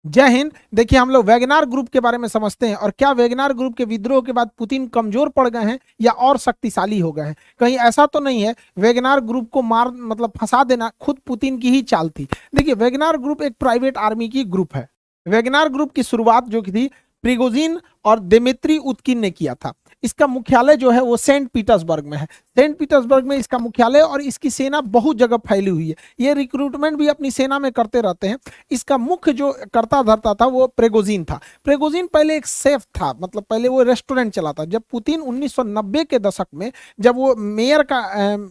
जय हिंद। देखिए, हम लोग वैगनार ग्रुप के बारे में समझते हैं, और क्या वैगनार ग्रुप के विद्रोह के बाद पुतिन कमजोर पड़ गए हैं या और शक्तिशाली हो गए हैं? कहीं ऐसा तो नहीं है वैगनार ग्रुप को मार मतलब फंसा देना खुद पुतिन की ही चाल थी? देखिए, वैगनार ग्रुप एक प्राइवेट आर्मी की ग्रुप है। वैगनार ग्रुप की शुरुआत जो की थी प्रिगोजिन और दिमित्री उतकिन ने किया था। इसका मुख्यालय जो है वो सेंट पीटर्सबर्ग में है। सेंट पीटर्सबर्ग में इसका मुख्यालय, और इसकी सेना बहुत जगह फैली हुई है। ये रिक्रूटमेंट भी अपनी सेना में करते रहते हैं। इसका मुख्य जो करता धरता था वो प्रेगोजिन था। प्रेगोजिन पहले एक सेफ था, मतलब पहले वो रेस्टोरेंट चलाता। जब पुतिन 1990 के दशक में जब वो मेयर का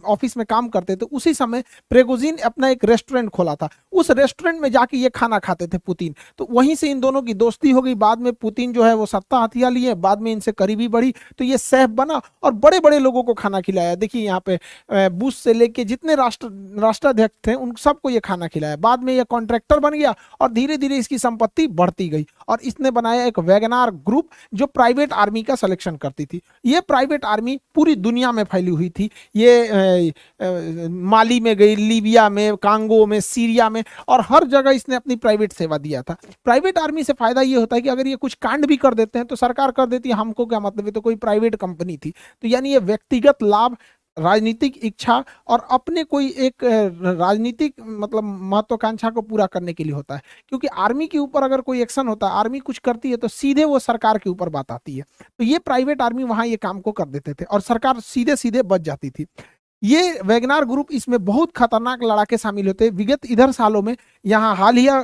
ऑफिस में काम करते थे, उसी समय प्रेगोजिन अपना एक रेस्टोरेंट खोला था। उस रेस्टोरेंट में जाके ये खाना खाते थे पुतिन। तो वहीं से इन दोनों की दोस्ती हो गई। बाद में पुतिन जो है वो सत्ता हथिया लिए, बाद में इनसे करीबी बढ़ी, तो ये सेफ बना और बड़े बड़े लोगों को खाना खिलाया। देखिए यहाँ पे बुश से लेके जितने राष्ट्राध्यक्ष थे उन सबको ये खाना खिलाया। बाद में ये कॉन्ट्रैक्टर बन गया और धीरे धीरे इसकी संपत्ति बढ़ती गई, और इसने बनाया एक वैगनार ग्रुप जो प्राइवेट आर्मी का सिलेक्शन करती थी। ये प्राइवेट आर्मी पूरी दुनिया में फैली हुई थी। ये माली में गई, लीबिया में, कांगो में, सीरिया में, और हर जगह इसने अपनी प्राइवेट सेवा दिया था। प्राइवेट आर्मी से फायदा ये होता है कि अगर ये कुछ कांड भी कर देते हैं तो सरकार कर देती है, हमको क्या मतलब, ये तो कोई प्राइवेट कंपनी थी। तो यानी ये व्यक्तिगत लाभ, राजनीतिक इच्छा और अपने कोई एक राजनीतिक मतलब महत्वाकांक्षा को पूरा करने के लिए होता है। क्योंकि आर्मी के ऊपर अगर कोई एक्शन होता है, आर्मी कुछ करती है, तो सीधे वो सरकार के ऊपर बात आती है। तो ये प्राइवेट आर्मी वहां ये काम को कर देते थे और सरकार सीधे सीधे बच जाती थी। ये वैगनार ग्रुप इसमें बहुत खतरनाक लड़ाके शामिल होते हैं। विगत इधर सालों में, यहाँ हालिया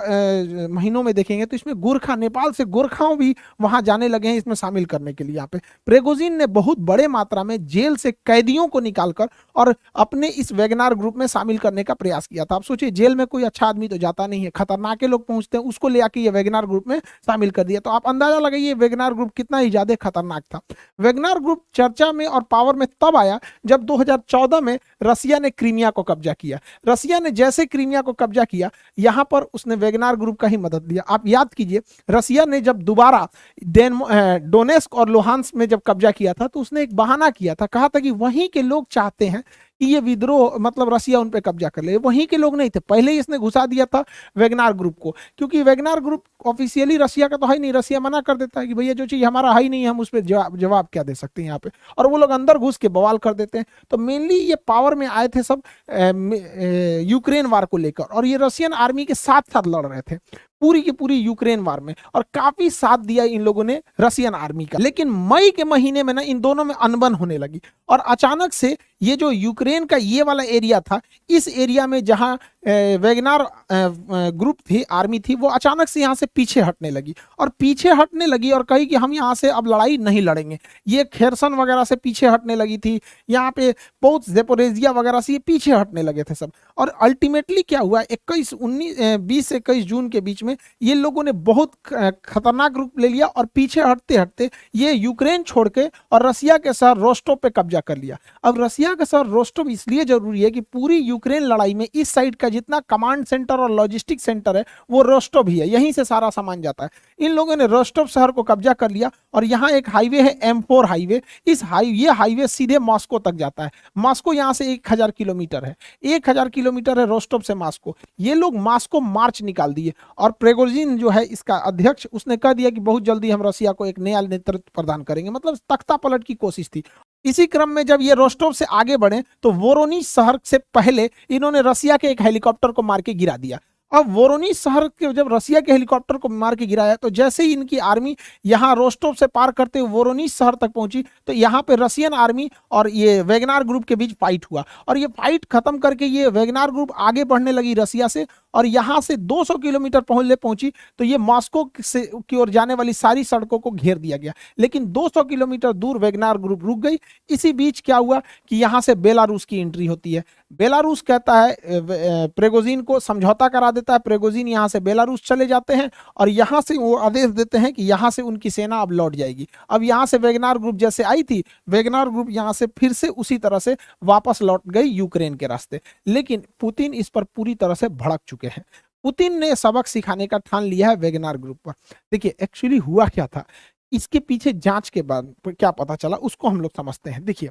महीनों में देखेंगे तो इसमें गोरखा, नेपाल से गोरखाओं भी वहां जाने लगे हैं इसमें शामिल करने के लिए। यहाँ पे प्रेगोजिन ने बहुत बड़े मात्रा में जेल से कैदियों को निकालकर और अपने इस वैगनार ग्रुप में शामिल करने का प्रयास किया था। आप सोचिए, जेल में कोई अच्छा आदमी तो जाता नहीं है, खतरनाक लोग पहुंचते हैं, उसको ले आके ये वैगनार ग्रुप में शामिल कर दिया। तो आप अंदाजा लगाइए वैगनार ग्रुप कितना ही ज्यादा खतरनाक था। वैगनार ग्रुप चर्चा में और पावर में तब आया जब 2014 में रसिया ने क्रीमिया को कब्जा किया। रसिया ने जैसे क्रीमिया को कब्जा किया, यहां पर उसने वैगनार ग्रुप का ही मदद लिया। आप याद कीजिए, रसिया ने जब दोबारा डोनेस्क और लुहांस्क में जब कब्जा किया था, तो उसने एक बहाना किया था, कहा था कि वहीं के लोग चाहते हैं कि ये विद्रोह मतलब रसिया उन पे कब्जा कर ले। वहीं के लोग नहीं थे, पहले ही इसने घुसा दिया था वैगनार ग्रुप को। क्योंकि वैगनार ग्रुप ऑफिशियली रसिया का तो है नहीं, रसिया मना कर देता है कि भैया जो चीज हमारा है ही नहीं, हम उस पर जवाब क्या दे सकते हैं यहाँ पे। और वो लोग अंदर घुस के बवाल कर देते हैं। तो मेनली ये पावर में आए थे सब यूक्रेन वार को लेकर, और ये रशियन आर्मी के साथ साथ लड़ रहे थे पूरी की पूरी यूक्रेन वार में, और काफी साथ दिया इन लोगों ने रशियन आर्मी का। लेकिन मई के महीने में ना इन दोनों में अनबन होने लगी, और अचानक से ये जो यूक्रेन का ये वाला एरिया था, इस एरिया में जहां वैगनार ग्रुप थी, आर्मी थी, वो अचानक से यहाँ से पीछे हटने लगी। और पीछे हटने लगी और कही कि हम यहाँ से अब लड़ाई नहीं लड़ेंगे। ये खेरसन वगैरह से पीछे हटने लगी थी, यहाँ पे बहुत जेपोरेजिया वगैरह से ये पीछे हटने लगे थे सब। और अल्टीमेटली क्या हुआ, 20 से 21 जून के बीच में ये लोगों ने बहुत खतरनाक रूप ले लिया, और पीछे हटते हटते ये यूक्रेन छोड़ के और रसिया के शहर रोस्टोव पे कब्जा कर लिया। अब रसिया का शहर रोस्टोव इसलिए जरूरी है कि पूरी यूक्रेन लड़ाई में इस साइड का जितना कमांड सेंटर और लॉजिस्टिक सेंटर है वो रोस्टोव ही है, यहीं से सारा सामान जाता है। इन लोगों ने रोस्टोव शहर को कब्जा कर लिया, और यहाँ एक हाईवे है M4 हाईवे। ये हाईवे सीधे मॉस्को तक जाता है। मॉस्को यहाँ से 1000 किलोमीटर है, 1000 किलोमीटर है रोस्टोव से मॉस्को। ये लोग मॉस्को मार्च निकाल दिए, और प्रेगोजिन जो है इसका अध्यक्ष, उसने कह दिया कि बहुत जल्दी हम रसिया को एक नया नेतृत्व प्रदान करेंगे, मतलब तख्ता पलट की कोशिश थी। इसी क्रम में जब ये रोस्टोव से आगे बढ़े तो वोरोनिज शहर से पहले इन्होंने रसिया के एक हेलीकॉप्टर को मार के गिरा दिया। अब वोरोनिज शहर के जब रसिया के हेलीकॉप्टर को मार के गिराया, तो जैसे ही इनकी आर्मी यहाँ रोस्टोव से पार करते हुए वोरोनिज शहर तक पहुंची, तो यहाँ पे रशियन आर्मी और ये वैगनार ग्रुप के बीच फाइट हुआ। और ये फाइट खत्म करके ये वैगनार ग्रुप आगे बढ़ने लगी रसिया से, और यहाँ से 200 किलोमीटर पहुंची तो ये मॉस्को से की ओर जाने वाली सारी सड़कों को घेर दिया गया। लेकिन 200 किलोमीटर दूर वैगनार ग्रुप रुक गई। इसी बीच क्या हुआ कि यहाँ से बेलारूस की एंट्री होती है। बेलारूस कहता है प्रेगोजिन को, समझौता करा देता है। प्रेगोजिन यहाँ से बेलारूस चले जाते हैं, और यहाँ से वो आदेश देते हैं कि यहाँ से उनकी सेना अब लौट जाएगी। अब यहाँ से वैगनार ग्रुप जैसे आई थी, वैगनार ग्रुप यहाँ से फिर से उसी तरह से वापस लौट गई यूक्रेन के रास्ते। लेकिन पुतिन इस पर पूरी तरह से भड़क चुके हैं। पुतिन ने सबक सिखाने का ठान लिया है वैगनार ग्रुप पर। देखिए एक्चुअली हुआ क्या था, इसके पीछे जांच के बाद क्या पता चला उसको हम लोग समझते हैं। देखिए,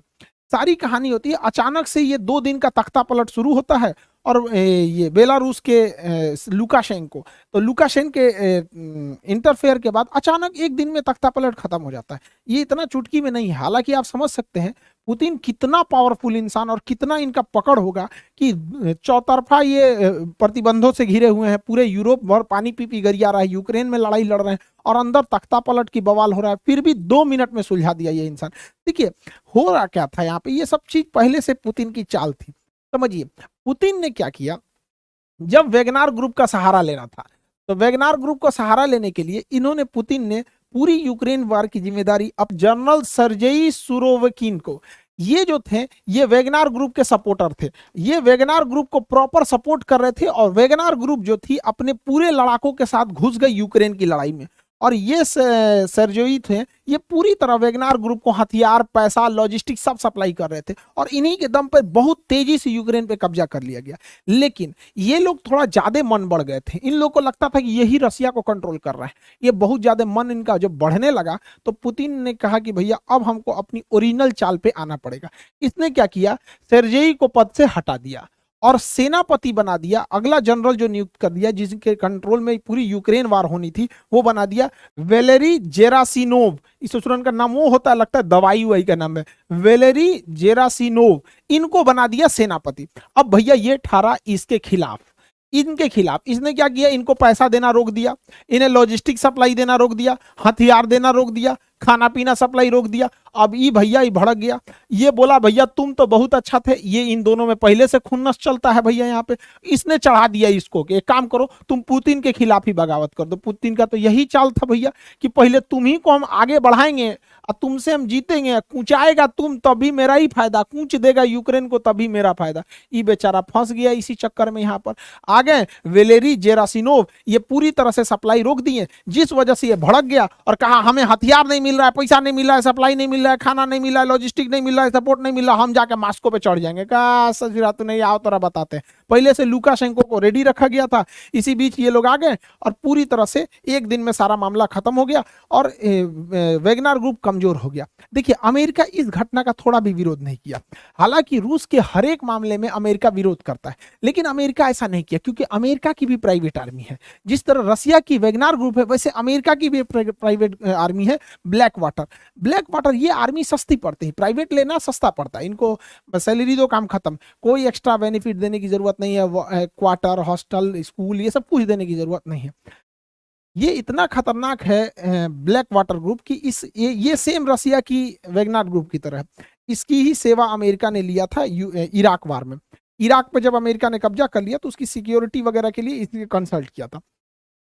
सारी कहानी होती है, अचानक से ये 2 दिन का तख्ता पलट शुरू होता है, और ये बेलारूस के लुकाशेंको, तो लुकाशेंको के इंटरफेयर के बाद अचानक एक दिन में तख्तापलट खत्म हो जाता है। ये इतना चुटकी में नहीं है। हालांकि आप समझ सकते हैं पुतिन कितना पावरफुल इंसान और कितना इनका पकड़ होगा कि चौतरफा ये प्रतिबंधों से घिरे हुए हैं, पूरे यूरोप भर पानी पी पी गरिया रहा है, यूक्रेन में लड़ाई लड़ रहे हैं और अंदर तख्तापलट की बवाल हो रहा है, फिर भी 2 मिनट में सुलझा दिया ये इंसान। देखिए हो रहा क्या था यहाँ पे, ये सब चीज पहले से पुतिन की चाल थी। समझिए पुतिन ने क्या किया, जब वेगनार ग्रुप का सहारा लेना था तो वेगनार ग्रुप का सहारा लेने के लिए इन्होंने, पुतिन ने पूरी यूक्रेन वार की जिम्मेदारी अब जनरल सर्जेई सुरोविकिन को, ये जो थे ये वेगनार ग्रुप के सपोर्टर थे, ये वेगनार ग्रुप को प्रॉपर सपोर्ट कर रहे थे और वेगनार ग्रुप जो थी अपने पूरे लड़ाकों के साथ घुस गई यूक्रेन की लड़ाई में। और ये सर्जोई थे, ये पूरी तरह वेगनार ग्रुप को हथियार, पैसा, लॉजिस्टिक सब सप्लाई कर रहे थे और इन्हीं के दम पर बहुत तेजी से यूक्रेन पे कब्जा कर लिया गया। लेकिन ये लोग थोड़ा ज्यादा मन बढ़ गए थे, इन लोगों को लगता था कि यही रसिया को कंट्रोल कर रहा है। ये बहुत ज्यादा मन इनका जब बढ़ने लगा तो पुतिन ने कहा कि भैया अब हमको अपनी ओरिजिनल चाल पे आना पड़ेगा। इसने क्या किया, सेर्जेई को पद से हटा दिया और सेनापति बना दिया, अगला जनरल जो नियुक्त कर दिया जिसके कंट्रोल में पूरी यूक्रेन वार होनी थी वो बना दिया वेलेरी जेरासिनोव। इस स्टूडेंट का नाम वो होता है, लगता है दवाई वही का नाम है, वेलेरी जेरासिनोव, इनको बना दिया सेनापति। अब भैया ये ठहरा इसके खिलाफ, इनके खिलाफ इसने क्या किया, इनको पैसा देना रोक दिया, इन्हें लॉजिस्टिक सप्लाई देना रोक दिया, हथियार देना रोक दिया, खाना पीना सप्लाई रोक दिया। अब ये भैया ही भड़क गया, ये बोला भैया तुम तो बहुत अच्छा थे, ये इन दोनों में पहले से खुन्नस चलता है भैया यहाँ पे। इसने चढ़ा दिया इसको कि एक काम करो तुम पुतिन के खिलाफ ही बगावत कर दो। पुतिन का तो यही चाल था भैया कि पहले तुम ही को हम आगे बढ़ाएंगे और तुमसे हम जीतेंगे, कूचाएगा तुम तभी मेरा ही फायदा, कूच देगा यूक्रेन को तभी मेरा फायदा। ये बेचारा फंस गया इसी चक्कर में। यहाँ पर आ गए वेलेरी जेरासिनोव, ये पूरी तरह से सप्लाई रोक दिए, जिस वजह से ये भड़क गया और कहा हमें हथियार नहीं मिल रहा है, पैसा नहीं मिल रहा है, सप्लाई नहीं मिल रहा है, खाना नहीं मिल रहा है, लॉजिस्टिक नहीं मिल रहा है, सपोर्ट नहीं मिल रहा, हम जाके मास्को पे चढ़ जाएंगे। कहा सजरा तो नहीं आओ तोरा बताते हैं। पहले से लुकाशेंको को रेडी रखा गया था, इसी बीच ये लोग आ गए और पूरी तरह से एक दिन में सारा मामला खत्म हो गया और वेगनार ग्रुप कमजोर हो गया। देखिए अमेरिका इस घटना का थोड़ा भी विरोध नहीं किया, हालांकि रूस के हर एक मामले में अमेरिका विरोध करता है, लेकिन अमेरिका ऐसा नहीं किया क्योंकि अमेरिका की भी प्राइवेट आर्मी है। जिस तरह रसिया की वेगनार ग्रुप है वैसे अमेरिका की भी प्राइवेट आर्मी है ब्लैक वाटर। ब्लैक वाटर ये आर्मी सस्ती पड़ती है, प्राइवेट लेना सस्ता पड़ता है, इनको सैलरी दो काम खत्म, कोई एक्स्ट्रा बेनिफिट देने की जरूरत नहीं है, क्वार्टर, हॉस्टल, स्कूल ये सब कुछ देने की जरूरत नहीं है। ये इतना खतरनाक है ब्लैक वाटर ग्रुप की ये सेम रसिया की वेगनार ग्रुप की तरह है। इसकी ही सेवा अमेरिका ने लिया था इराक वार में। इराक पे जब अमेरिका ने कब्जा कर लिया तो उसकी सिक्योरिटी वगैरह के लिए इसलिए कंसल्ट किया था।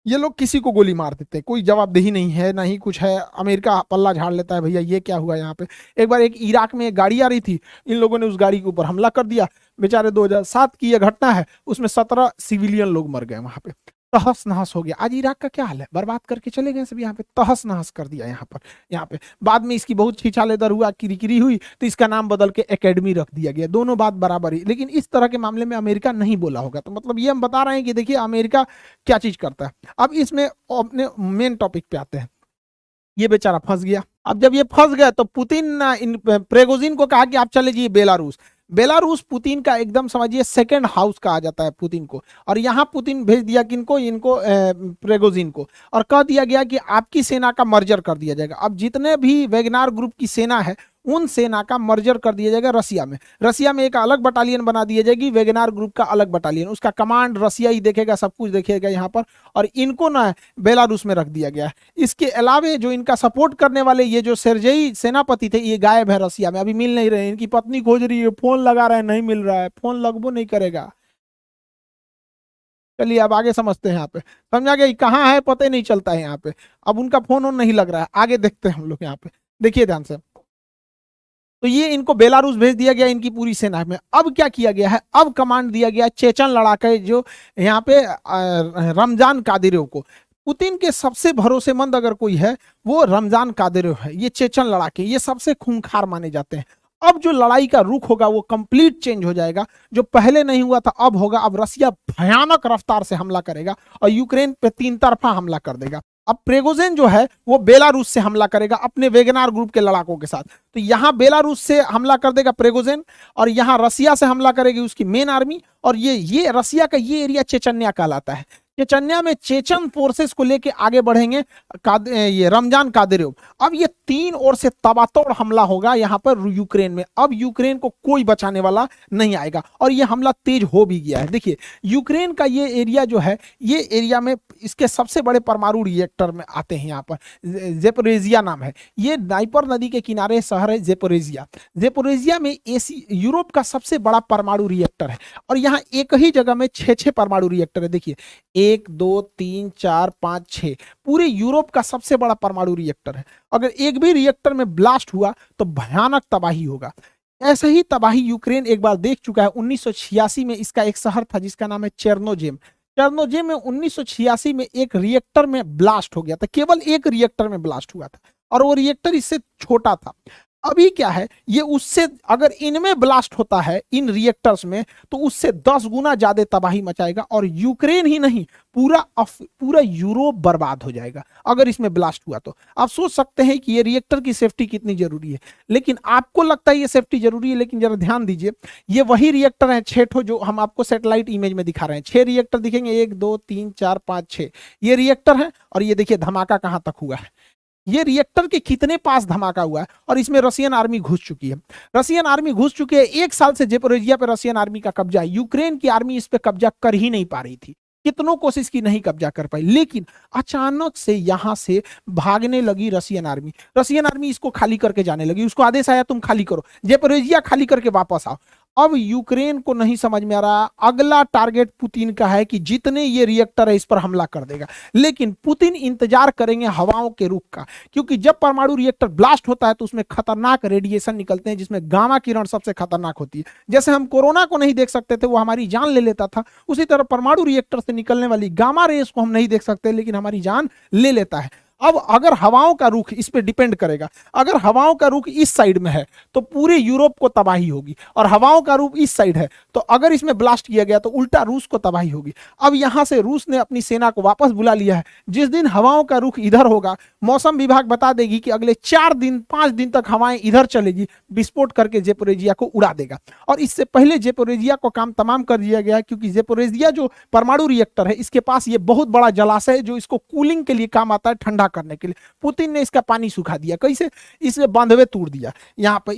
ये लोग किसी को गोली मार देते हैं, कोई जवाबदेही नहीं है ना ही कुछ है, अमेरिका पल्ला झाड़ लेता है भैया ये क्या हुआ यहाँ पे। एक बार एक इराक में एक गाड़ी आ रही थी, इन लोगों ने उस गाड़ी के ऊपर हमला कर दिया, बेचारे 2007 की यह घटना है, उसमें 17 सिविलियन लोग मर गए वहां पे, तहस नहस हो गया। आज इराक का क्या हाल है, बर्बाद करके चले गए सब, यहाँ पे तहस नहस कर दिया यहाँ पे। बाद में इसकी बहुत छिछालेदर हुआ, किरिकिरी हुई तो इसका नाम बदल के एकेडमी रख दिया गया। दोनों बात बराबर ही, लेकिन इस तरह के मामले में अमेरिका नहीं बोला होगा। तो मतलब ये हम बता रहे हैं कि देखिए अमेरिका क्या चीज करता है। अब इसमें अपने मेन टॉपिक पे आते हैं, ये बेचारा फंस गया। अब जब ये फंस गया तो पुतिन इन प्रेगोजिन को कहा कि आप चले जाइए बेलारूस। बेलारूस पुतिन का एकदम समझिए सेकंड हाउस कहा जाता है पुतिन को, और यहाँ पुतिन भेज दिया किनको, इनको प्रेगोजिन को, और कह दिया गया कि आपकी सेना का मर्जर कर दिया जाएगा। अब जितने भी वेगनार ग्रुप की सेना है उन सेना का मर्जर कर दिया जाएगा रसिया में एक अलग बटालियन बना दिया जाएगी, वेगनार ग्रुप का अलग बटालियन, उसका कमांड रसिया ही देखेगा, सब कुछ देखेगा यहाँ पर, और इनको ना बेलारूस में रख दिया गया है। इसके अलावे जो इनका सपोर्ट करने वाले ये जो सेर्जेई सेनापति थे ये गायब है रसिया में, अभी मिल नहीं रहे। इनकी पत्नी खोज रही है, फोन लगा रहे हैं, नहीं मिल रहा है, फोन लगभो नहीं करेगा। चलिए अब आगे समझते हैं, यहाँ पे समझा गया कहाँ है पता ही नहीं चलता है यहाँ पे। अब उनका फोन नहीं लग रहा है, आगे देखते हैं हम लोग। यहाँ पे देखिए ध्यान से, तो ये इनको बेलारूस भेज दिया गया इनकी पूरी सेना में। अब क्या किया गया है, अब कमांड दिया गया चेचन लड़ाके जो यहाँ पे रमजान कादिरोव को। पुतिन के सबसे भरोसेमंद अगर कोई है वो रमजान कादिरोव है। ये चेचन लड़ाके ये सबसे खूंखार माने जाते हैं। अब जो लड़ाई का रुख होगा वो कंप्लीट चेंज हो जाएगा, जो पहले नहीं हुआ था अब होगा। अब रसिया भयानक रफ्तार से हमला करेगा और यूक्रेन पे 3 तरफा हमला कर देगा। अब प्रिगोजिन जो है वो बेलारूस से हमला करेगा अपने वेगनार ग्रुप के लड़ाकों के साथ। तो यहां बेलारूस से हमला कर देगा प्रिगोजिन, और यहां रसिया से हमला करेगी उसकी मेन आर्मी। और ये रसिया का ये एरिया चेचन्या कहलाता है। चेचन्या में चेचन फोर्सेस को लेके आगे बढ़ेंगे ये रमजान कादिरोव। अब ये तीन ओर से तबातोड़ हमला होगा यहाँ पर यूक्रेन में। अब यूक्रेन को कोई बचाने वाला नहीं आएगा, और ये हमला तेज हो भी गया है। देखिए यूक्रेन का ये एरिया जो है, ये एरिया में इसके सबसे बड़े परमाणु रिएक्टर में आते हैं। यहाँ पर जेपोरेजिया नाम है, ये नाइपर नदी के किनारे शहर है जेपोरेजिया। जेपोरेजिया में यूरोप का सबसे बड़ा परमाणु रिएक्टर है, और यहाँ एक ही जगह में 6 परमाणु रिएक्टर है। देखिए 1 2 3 4 5 6, पूरे यूरोप का सबसे बड़ा परमाणु रिएक्टर है। अगर एक भी रिएक्टर में ब्लास्ट हुआ तो भयानक तबाही होगा। ऐसे ही तबाही यूक्रेन एक बार देख चुका है। 1986 में इसका एक शहर था जिसका नाम है चेर्नोजेम। चेर्नोजेम में 1986 में एक रिएक्टर में ब्लास्ट हो गया था, केवल एक रिएक्टर में ब्लास्ट हुआ था, और वो रिएक्टर इससे छोटा था। अभी क्या है, ये उससे अगर इनमें ब्लास्ट होता है इन रिएक्टर्स में, तो उससे 10 गुना ज्यादा तबाही मचाएगा, और यूक्रेन ही नहीं पूरा यूरोप बर्बाद हो जाएगा अगर इसमें ब्लास्ट हुआ तो। आप सोच सकते हैं कि ये रिएक्टर की सेफ्टी कितनी जरूरी है। लेकिन आपको लगता है ये सेफ्टी जरूरी है, लेकिन जरा ध्यान दीजिए, ये वही रिएक्टर है 6 ठो जो हम आपको सैटेलाइट इमेज में दिखा रहे हैं। 6 रिएक्टर दिखेंगे, 1 2 3 4 5 6 ये रिएक्टर है। और ये देखिए धमाका कहां तक हुआ है, ये रिएक्टर के कितने पास धमाका हुआ है, और इसमें रशियन आर्मी घुस चुकी है। रशियन आर्मी घुस चुकी है। 1 साल से जेपोरेजिया पे रशियन आर्मी का कब्जा है। यूक्रेन की आर्मी इस पे कब्जा कर ही नहीं पा रही थी, कितनों कोशिश की नहीं कब्जा कर पाई। लेकिन अचानक से यहां से भागने लगी रशियन आर्मी। रशियन आर्मी इसको खाली करके जाने लगी, उसको आदेश आया तुम खाली करो, जेपोरेजिया खाली करके वापस आओ। अब यूक्रेन को नहीं समझ में आ रहा, अगला टारगेट पुतिन का है कि जितने ये रिएक्टर है इस पर हमला कर देगा। लेकिन पुतिन इंतजार करेंगे हवाओं के रुख का, क्योंकि जब परमाणु रिएक्टर ब्लास्ट होता है तो उसमें खतरनाक रेडिएशन निकलते हैं, जिसमें गामा किरण सबसे खतरनाक होती है। जैसे हम कोरोना को नहीं देख सकते थे, वो हमारी जान ले लेता था, उसी तरह परमाणु रिएक्टर से निकलने वाली गामा रेस को हम नहीं देख सकते, लेकिन हमारी जान ले लेता है। अब अगर हवाओं का रुख इस पे डिपेंड करेगा, अगर हवाओं का रुख इस साइड में है तो पूरे यूरोप को तबाही होगी, और हवाओं का रुख इस साइड है तो अगर इसमें ब्लास्ट किया गया तो उल्टा रूस को तबाही होगी। अब यहां से रूस ने अपनी सेना को वापस बुला लिया है। जिस दिन हवाओं का रुख इधर होगा, मौसम विभाग बता देगी कि अगले 4 दिन 5 दिन तक हवाएं इधर चलेगी, विस्फोट करके जेपोरेजिया को उड़ा देगा। और इससे पहले जेपोरेजिया को काम तमाम कर दिया गया, क्योंकि जेपोरेजिया जो परमाणु रिएक्टर है इसके पास ये बहुत बड़ा जलाशय है जो इसको कूलिंग के लिए काम आता है, ठंडा करने के लिए। पुतिन ने इसका पानी सुखा दिया, कैसे, इसमें बांधवे तोड़ दिया। यहाँ पे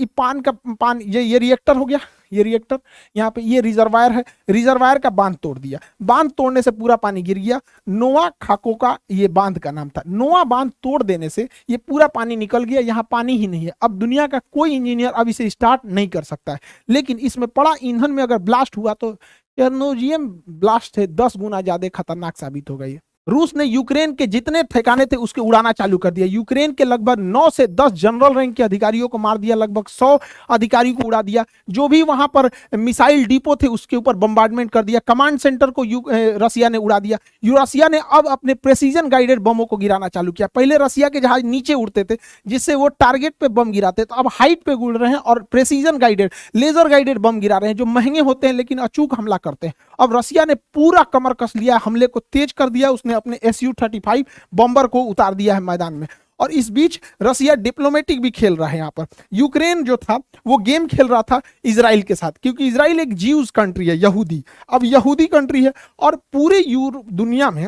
ये रिएक्टर हो गया, ये रिएक्टर, यहाँ पे ये रिजर्वायर है, रिजर्वायर का बांध तोड़ दिया। बांध तोड़ने से पूरा पानी गिर गया। नोवा खाको का ये बांध का नाम था। नोवा बांध तोड़ देने से ये पूरा पानी निकल गया, यहाँ पानी ही नहीं है। अब दुनिया का कोई इंजीनियर अब इसे स्टार्ट नहीं कर सकता है। लेकिन इसमें पड़ा ईंधन में अगर ब्लास्ट हुआ तो चेर्नोजियम ब्लास्ट से 10 गुना ज्यादा खतरनाक साबित होगा। ये रूस ने यूक्रेन के जितने ठिकाने थे उसके उड़ाना चालू कर दिया। यूक्रेन के लगभग 9 से 10 जनरल रैंक के अधिकारियों को मार दिया, लगभग 100 अधिकारियों को उड़ा दिया। जो भी वहां पर मिसाइल डिपो थे उसके ऊपर बम्बार्डमेंट कर दिया। कमांड सेंटर को रसिया ने उड़ा दिया। रसिया ने अब अपने प्रेसिजन गाइडेड बमों को गिराना चालू किया। पहले रसिया के जहाज नीचे उड़ते थे जिससे वो टारगेट पे बम गिराते, तो अब हाइट पे उड़ रहे हैं और precision guided laser guided bomb गिरा रहे हैं, जो महंगे होते हैं लेकिन अचूक हमला करते हैं। अब रसिया ने पूरा कमर कस लिया, हमले को तेज कर दिया। उसने अपने Su-35 बॉम्बर को उतार दिया है मैदान में। और इस बीच रसिया डिप्लोमेटिक भी खेल रहा है। यहाँ पर यूक्रेन जो था वो गेम खेल रहा था इजराइल के साथ, क्योंकि इजराइल एक ज्यूज कंट्री है, यहूदी। अब यहूदी कंट्री है और पूरे दुनिया में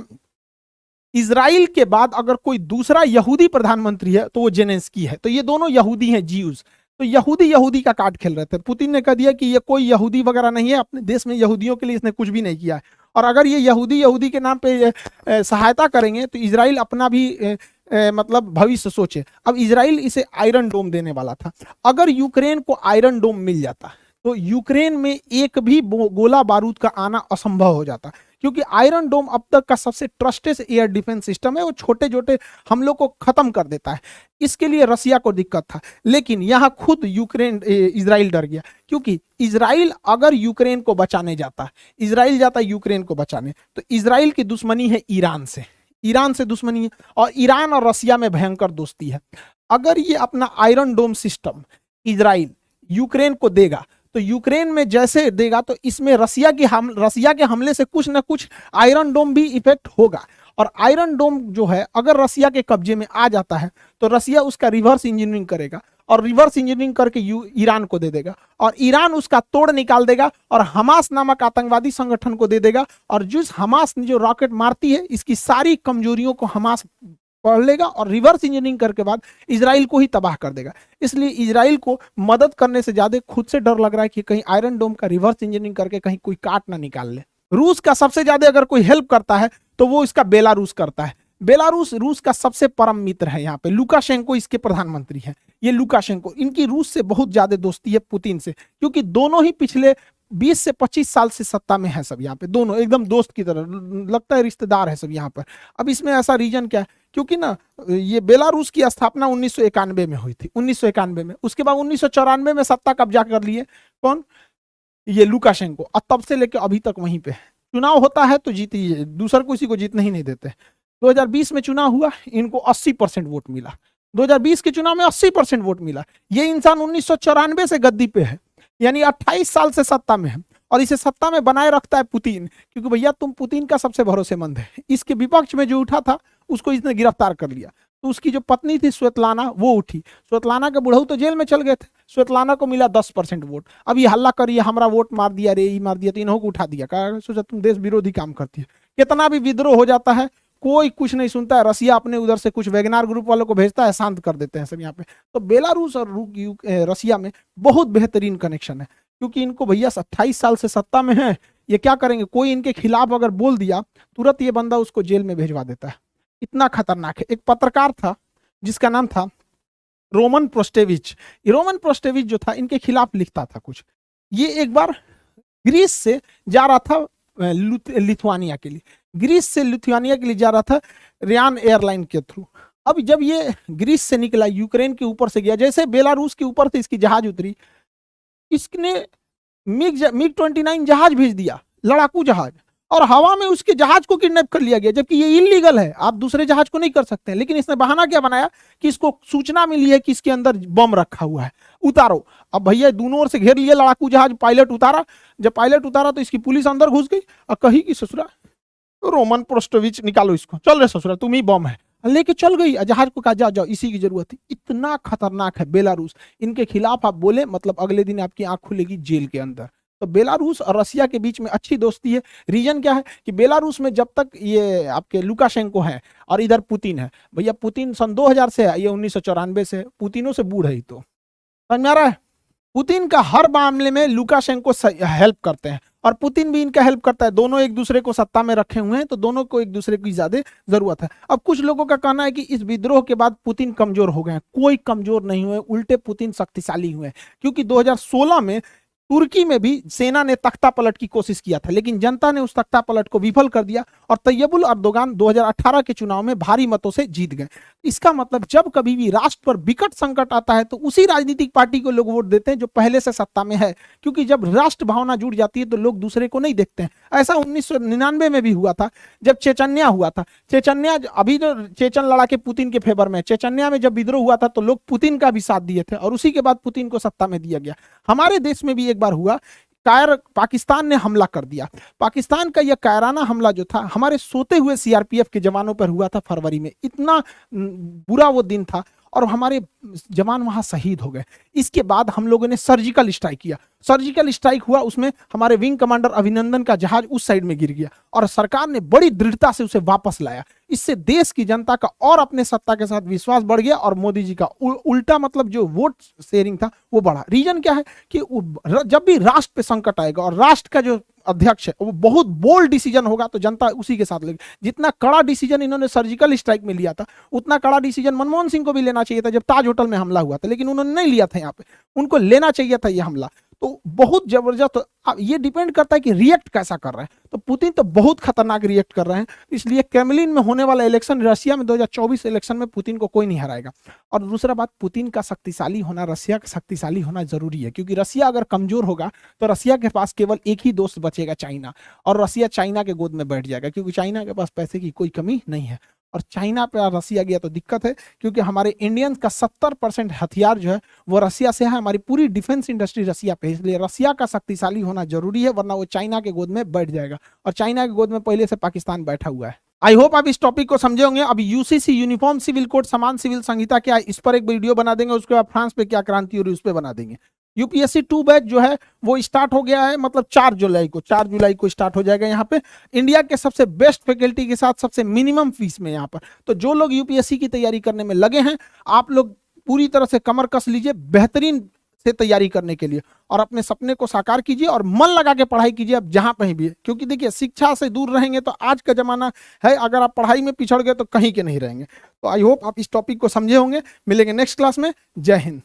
इजराइल के बाद अगर कोई दूसरा यहूदी प्रधानमंत्री है तो वो जेलेंस्की है। तो ये दोनों यहूदी हैं, ज्यूज। तो यहूदी का कार्ड खेल रहे थे। पुतिन ने कह दिया कि ये कोई यहूदी वगैरह नहीं है, अपने देश में यहूदियों के लिए इसने कुछ भी नहीं किया है, और अगर ये यहूदी के नाम पे सहायता करेंगे तो इजराइल अपना भी मतलब भविष्य सोचे। अब इजराइल इसे आयरन डोम देने वाला था। अगर यूक्रेन को आयरन डोम मिल जाता तो यूक्रेन में एक भी गोला बारूद का आना असंभव हो जाता, क्योंकि आयरन डोम अब तक का सबसे ट्रस्टेड एयर डिफेंस सिस्टम है। वो छोटे छोटे हमलों को खत्म कर देता है। इसके लिए रसिया को दिक्कत था, लेकिन यहाँ खुद इजराइल डर गया, क्योंकि इजराइल अगर यूक्रेन को बचाने जाता, इजराइल जाता यूक्रेन को बचाने, तो इजराइल की दुश्मनी है ईरान से दुश्मनी है, और ईरान और रसिया में भयंकर दोस्ती है। अगर ये अपना आयरन डोम सिस्टम इजराइल यूक्रेन को देगा तो यूक्रेन में जैसे देगा तो इसमें रसिया के हमले से कुछ ना कुछ आयरन डोम भी इफेक्ट होगा। और आयरन डोम जो है अगर रसिया के कब्जे में आ जाता है तो रसिया उसका रिवर्स इंजीनियरिंग करेगा और रिवर्स इंजीनियरिंग करके ईरान को दे देगा और ईरान उसका तोड़ निकाल देगा और हमास नामक आतंकवादी संगठन को दे देगा। और जिस हमास जो रॉकेट मारती है इसकी सारी कमजोरियों को हमास पढ़ लेगा और रिवर्स इंजीनियरिंग करके बाद इजराइल को ही तबाह कर देगा। इसलिए इजराइल को मदद करने से ज्यादा खुद से डर लग रहा है कि कहीं आयरन डोम का रिवर्स इंजीनियरिंग करके कहीं कोई काट ना निकाल ले। रूस का सबसे ज्यादा अगर कोई हेल्प करता है तो वो इसका बेलारूस करता है। बेलारूस रूस का सबसे परम मित्र है। यहाँ पे लुकाशेंको इसके प्रधानमंत्री हैं। ये लुकाशेंको, इनकी रूस से बहुत ज्यादा दोस्ती है पुतिन से, क्योंकि दोनों ही पिछले 20 से 25 साल से सत्ता में है सब। यहाँ पे दोनों एकदम दोस्त की तरह, लगता है रिश्तेदार है सब यहाँ पर। अब इसमें ऐसा रीजन क्या है, क्योंकि ना ये बेलारूस की स्थापना 1991 में हुई थी, 1991 में। उसके बाद 1994 में सत्ता कब्जा कर लिए कौन, ये लुकाशेंको, और तब से लेकर अभी तक वहीं पे है। चुनाव होता है तो जीत ही, दूसर किसी को जीतने ही नहीं देते। 2020 में चुनाव हुआ, इनको 80% वोट मिला। 2020 के चुनाव में 80% वोट मिला। ये इंसान 1994 से गद्दी पे है, यानी 28 साल से सत्ता में है, और इसे सत्ता में बनाए रखता है पुतिन, क्योंकि भैया तुम पुतिन का सबसे भरोसेमंद है। इसके विपक्ष में जो उठा था उसको इसने गिरफ्तार कर लिया, तो उसकी जो पत्नी थी स्वेतलाना वो उठी। स्वेतलाना के बुढ़ऊ तो जेल में चल गए थे, स्वेतलाना को मिला 10% वोट। अब ये हल्ला करिए हमारा वोट मार दिया रे, मार दिया, तो इन्हों को उठा दिया। कहा सोचा तुम देश विरोधी काम करती है। कितना भी विद्रोह हो जाता है कोई कुछ नहीं सुनता है। रसिया अपने उधर से कुछ वैगनार ग्रुप वालों को भेजता है, शांत कर देते हैं सब यहाँ पे। तो बेलारूस और रसिया में बहुत बेहतरीन कनेक्शन है, क्योंकि इनको भैया 28 साल से सत्ता में है। ये क्या करेंगे, कोई इनके खिलाफ अगर बोल दिया तुरंत ये बंदा उसको जेल में भेजवा देता है। इतना खतरनाक है। एक पत्रकार था जिसका नाम था रोमन प्रोस्टेविच। रोमन प्रोस्टेविच जो था इनके खिलाफ लिखता था कुछ। ये एक बार ग्रीस से जा रहा था लिथुआनिया के लिए, ग्रीस से लिथुआनिया के लिए जा रहा था रियान एयरलाइन के थ्रू। अब जब ये ग्रीस से निकला, यूक्रेन के ऊपर से गया, जैसे बेलारूस के ऊपर से इसकी जहाज उतरी, इसने मिग 29 जहाज भेज दिया, लड़ाकू जहाज, और हवा में उसके जहाज को किडनैप कर लिया गया, जबकि ये इलीगल है, आप दूसरे जहाज को नहीं कर सकते हैं। लेकिन इसने बहाना क्या बनाया कि इसको सूचना मिली है कि इसके अंदर बम रखा हुआ है, उतारो। अब भैया दोनों ओर से घेर लिए लड़ाकू जहाज, पायलट उतारा। जब पायलट उतारा तो इसकी पुलिस अंदर घुस गई और कही कि ससुरा रोमन प्रोस्टोविच निकालो इसको, चल रहे ससुरा तुम ही बम है, लेके चल गई। जहाज को कहा जाओ जाओ, इसी की जरूरत थी। इतना खतरनाक है बेलारूस। इनके खिलाफ आप बोले मतलब अगले दिन आपकी आंख खुलेगी जेल के अंदर। तो बेलारूस और रसिया के बीच में अच्छी दोस्ती है। रीजन क्या है कि बेलारूस में जब तक ये आपके लुकाशेंको है और इधर पुतिन है, भैया पुतिन सन 2000 से है, ये 1994 से, पुतिनों से बूढ़ है। तो समझ में आ रहा है, पुतिन का हर मामले में लुकाशेंको हेल्प करते हैं और पुतिन भी इनका हेल्प करता है। दोनों एक दूसरे को सत्ता में रखे हुए हैं, तो दोनों को एक दूसरे की ज्यादा जरूरत है। अब कुछ लोगों का कहना है कि इस विद्रोह के बाद पुतिन कमजोर हो गए हैं। कोई कमजोर नहीं हुए, उल्टे पुतिन शक्तिशाली हुए, क्योंकि 2016 में तुर्की में भी सेना ने तख्ता पलट की कोशिश किया था, लेकिन जनता ने उस तख्ता पलट को विफल कर दिया और तैयबुल अर्दोगान 2018 के चुनाव में भारी मतों से जीत गए। इसका मतलब जब कभी भी राष्ट्र पर विकट संकट आता है तो उसी राजनीतिक पार्टी को लोग वोट देते हैं जो पहले से सत्ता में है, क्योंकि जब राष्ट्र भावना जुड़ जाती है तो लोग दूसरे को नहीं देखते हैं। ऐसा 1999 में भी हुआ था जब चेचन्या हुआ था। चेचन्या अभी जो चेचन लड़ा के पुतिन के फेवर में, चेचन्या में जब विद्रोह हुआ था तो लोग पुतिन का भी साथ दिए थे और उसी के बाद पुतिन को सत्ता में दिया गया। हमारे देश में भी एक बार हुआ, पाकिस्तान ने हमला कर दिया। पाकिस्तान का यह कायराना हमला जो था हमारे सोते हुए सीआरपीएफ के जवानों पर हुआ था फरवरी में। इतना बुरा वो दिन था और हमारे जवान वहां शहीद हो गए। इसके बाद हम लोगों ने सर्जिकल स्ट्राइक किया। सर्जिकल स्ट्राइक हुआ, उसमें हमारे विंग कमांडर अभिनंदन का जहाज उस साइड में गिर गया और सरकार ने बड़ी दृढ़ता से उसे वापस लाया। इससे देश की जनता का और अपने सत्ता के साथ विश्वास बढ़ गया और मोदी जी का उल्टा मतलब जो वोट शेयरिंग था वो बढ़ा। रीजन क्या है कि जब भी राष्ट्र पे संकट आएगा और राष्ट्र का जो अध्यक्ष है वो बहुत बोल्ड डिसीजन होगा तो जनता उसी के साथ लेगी। जितना कड़ा डिसीजन इन्होंने सर्जिकल स्ट्राइक में लिया था उतना कड़ा डिसीजन मनमोहन सिंह को भी लेना चाहिए था जब ताज होटल में हमला हुआ था, लेकिन उन्होंने नहीं लिया था। यहाँ पे उनको लेना चाहिए था ये हमला। तो बहुत जबरदस्त। अब ये डिपेंड करता है कि रिएक्ट कैसा कर रहे हैं। तो पुतिन तो बहुत खतरनाक रिएक्ट कर रहे हैं, इसलिए क्रेमलिन में होने वाला इलेक्शन, रशिया में 2024 इलेक्शन में पुतिन को कोई नहीं हराएगा। और दूसरा बात, पुतिन का शक्तिशाली होना, रसिया का शक्तिशाली होना जरूरी है, क्योंकि रसिया अगर कमजोर होगा तो रसिया के पास केवल एक ही दोस्त बचेगा, चाइना, और रसिया चाइना के गोद में बैठ जाएगा, क्योंकि चाइना के पास पैसे की कोई कमी नहीं है। और चाइना पे रसिया गया तो दिक्कत है, क्योंकि हमारे इंडियंस का 70% हथियार जो है वो रसिया से है। हमारी पूरी डिफेंस इंडस्ट्री रसिया पे है, इसलिए रसिया का शक्तिशाली होना जरूरी है, वरना वो चाइना के गोद में बैठ जाएगा। और चाइना के गोद में पहले से पाकिस्तान बैठा हुआ है। आई होप आप इस टॉपिक को समझे होंगे। अब यूसीसी यूनिफॉर्म सिविल कोड समान सिविल संहिता क्या है, इस पर एक वीडियो बना देंगे। उसके बाद फ्रांस पे क्या क्रांति हो रही है उस पर बना देंगे। यूपीएससी 2 बैच जो है वो स्टार्ट हो गया है, मतलब 4 जुलाई को स्टार्ट हो जाएगा यहाँ पे, इंडिया के सबसे बेस्ट फैकल्टी के साथ, सबसे मिनिमम फीस में यहाँ पर। तो जो लोग यूपीएससी की तैयारी करने में लगे हैं, आप लोग पूरी तरह से कमर कस लीजिए बेहतरीन से तैयारी करने के लिए, और अपने सपने को साकार कीजिए और मन लगा के पढ़ाई कीजिए अब जहां कहीं भी है। क्योंकि देखिए शिक्षा से दूर रहेंगे तो आज का जमाना है, अगर आप पढ़ाई में पिछड़ गए तो कहीं के नहीं रहेंगे। तो आई होप आप इस टॉपिक को समझे होंगे। मिलेंगे नेक्स्ट क्लास में। जय हिंद।